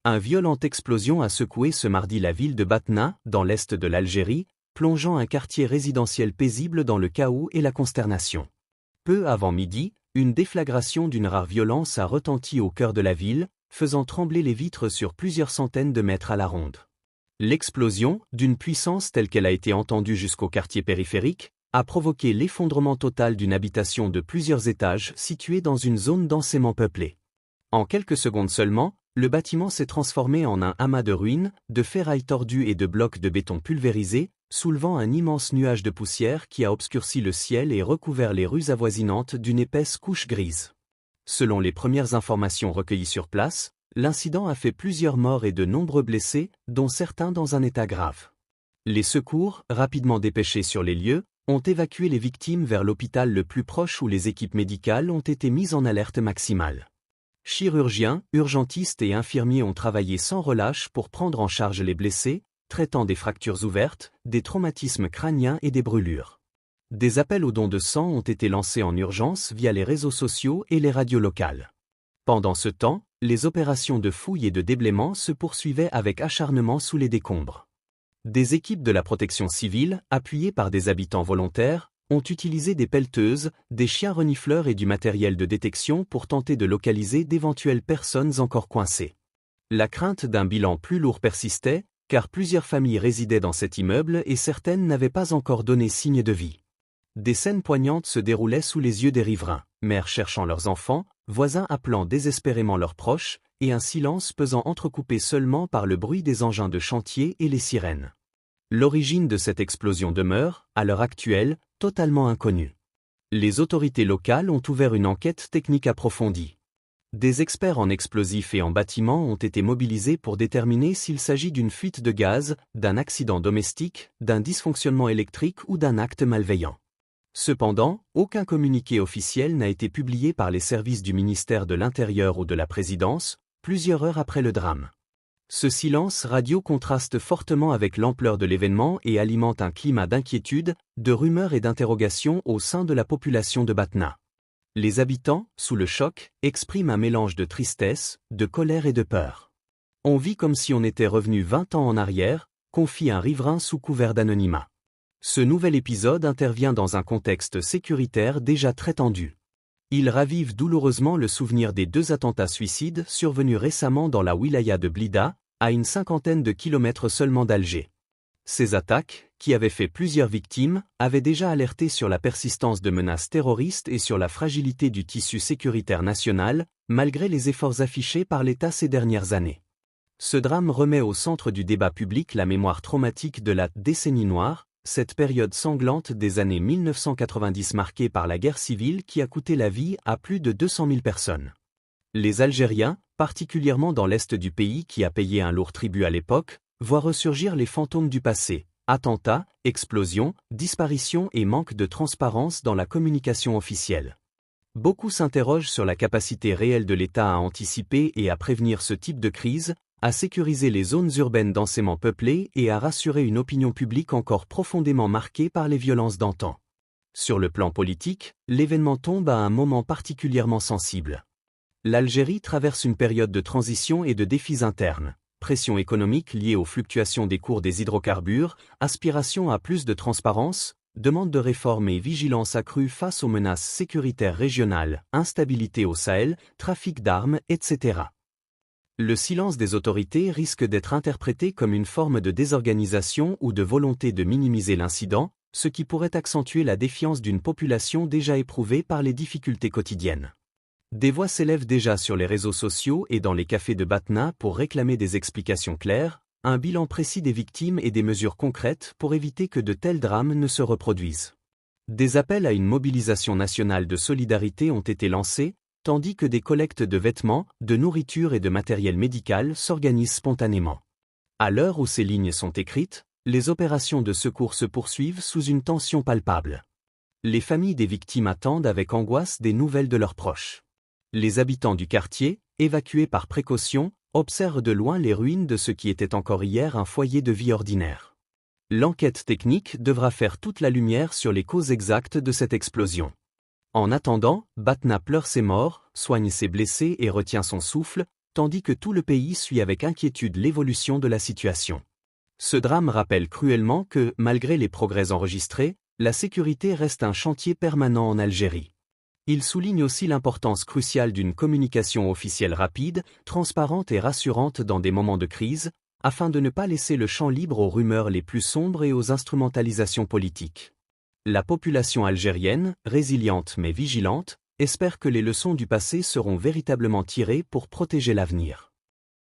Une violente explosion a secoué ce mardi la ville de Batna, dans l'est de l'Algérie, plongeant un quartier résidentiel paisible dans le chaos et la consternation. Peu avant midi, une déflagration d'une rare violence a retenti au cœur de la ville, faisant trembler les vitres sur plusieurs centaines de mètres à la ronde. L'explosion, d'une puissance telle qu'elle a été entendue jusqu'au quartier périphérique, a provoqué l'effondrement total d'une habitation de plusieurs étages située dans une zone densément peuplée. En quelques secondes seulement, le bâtiment s'est transformé en un amas de ruines, de ferrailles tordues et de blocs de béton pulvérisés, soulevant un immense nuage de poussière qui a obscurci le ciel et recouvert les rues avoisinantes d'une épaisse couche grise. Selon les premières informations recueillies sur place, l'incident a fait plusieurs morts et de nombreux blessés, dont certains dans un état grave. Les secours, rapidement dépêchés sur les lieux, ont évacué les victimes vers l'hôpital le plus proche où les équipes médicales ont été mises en alerte maximale. Chirurgiens, urgentistes et infirmiers ont travaillé sans relâche pour prendre en charge les blessés, traitant des fractures ouvertes, des traumatismes crâniens et des brûlures. Des appels aux dons de sang ont été lancés en urgence via les réseaux sociaux et les radios locales. Pendant ce temps, les opérations de fouille et de déblaiement se poursuivaient avec acharnement sous les décombres. Des équipes de la protection civile, appuyées par des habitants volontaires, ont utilisé des pelleteuses, des chiens renifleurs et du matériel de détection pour tenter de localiser d'éventuelles personnes encore coincées. La crainte d'un bilan plus lourd persistait, car plusieurs familles résidaient dans cet immeuble et certaines n'avaient pas encore donné signe de vie. Des scènes poignantes se déroulaient sous les yeux des riverains, mères cherchant leurs enfants, voisins appelant désespérément leurs proches, et un silence pesant entrecoupé seulement par le bruit des engins de chantier et les sirènes. L'origine de cette explosion demeure, à l'heure actuelle, totalement inconnue. Les autorités locales ont ouvert une enquête technique approfondie. Des experts en explosifs et en bâtiments ont été mobilisés pour déterminer s'il s'agit d'une fuite de gaz, d'un accident domestique, d'un dysfonctionnement électrique ou d'un acte malveillant. Cependant, aucun communiqué officiel n'a été publié par les services du ministère de l'Intérieur ou de la Présidence, plusieurs heures après le drame. Ce silence radio contraste fortement avec l'ampleur de l'événement et alimente un climat d'inquiétude, de rumeurs et d'interrogations au sein de la population de Batna. Les habitants, sous le choc, expriment un mélange de tristesse, de colère et de peur. On vit comme si on était revenu 20 ans en arrière, confie un riverain sous couvert d'anonymat. Ce nouvel épisode intervient dans un contexte sécuritaire déjà très tendu. Il ravive douloureusement le souvenir des 2 attentats suicides survenus récemment dans la wilaya de Blida, à une 50aine de kilomètres seulement d'Alger. Ces attaques, qui avaient fait plusieurs victimes, avaient déjà alerté sur la persistance de menaces terroristes et sur la fragilité du tissu sécuritaire national, malgré les efforts affichés par l'État ces dernières années. Ce drame remet au centre du débat public la mémoire traumatique de la « décennie noire », cette période sanglante des années 1990 marquée par la guerre civile qui a coûté la vie à plus de 200 000 personnes. Les Algériens, particulièrement dans l'est du pays qui a payé un lourd tribut à l'époque, voient ressurgir les fantômes du passé, attentats, explosions, disparitions et manque de transparence dans la communication officielle. Beaucoup s'interrogent sur la capacité réelle de l'État à anticiper et à prévenir ce type de crise, à sécuriser les zones urbaines densément peuplées et à rassurer une opinion publique encore profondément marquée par les violences d'antan. Sur le plan politique, l'événement tombe à un moment particulièrement sensible. L'Algérie traverse une période de transition et de défis internes. Pression économique liée aux fluctuations des cours des hydrocarbures, aspiration à plus de transparence, demande de réformes et vigilance accrue face aux menaces sécuritaires régionales, instabilité au Sahel, trafic d'armes, etc. Le silence des autorités risque d'être interprété comme une forme de désorganisation ou de volonté de minimiser l'incident, ce qui pourrait accentuer la défiance d'une population déjà éprouvée par les difficultés quotidiennes. Des voix s'élèvent déjà sur les réseaux sociaux et dans les cafés de Batna pour réclamer des explications claires, un bilan précis des victimes et des mesures concrètes pour éviter que de tels drames ne se reproduisent. Des appels à une mobilisation nationale de solidarité ont été lancés, tandis que des collectes de vêtements, de nourriture et de matériel médical s'organisent spontanément. À l'heure où ces lignes sont écrites, les opérations de secours se poursuivent sous une tension palpable. Les familles des victimes attendent avec angoisse des nouvelles de leurs proches. Les habitants du quartier, évacués par précaution, observent de loin les ruines de ce qui était encore hier un foyer de vie ordinaire. L'enquête technique devra faire toute la lumière sur les causes exactes de cette explosion. En attendant, Batna pleure ses morts, soigne ses blessés et retient son souffle, tandis que tout le pays suit avec inquiétude l'évolution de la situation. Ce drame rappelle cruellement que, malgré les progrès enregistrés, la sécurité reste un chantier permanent en Algérie. Il souligne aussi l'importance cruciale d'une communication officielle rapide, transparente et rassurante dans des moments de crise, afin de ne pas laisser le champ libre aux rumeurs les plus sombres et aux instrumentalisations politiques. La population algérienne, résiliente mais vigilante, espère que les leçons du passé seront véritablement tirées pour protéger l'avenir.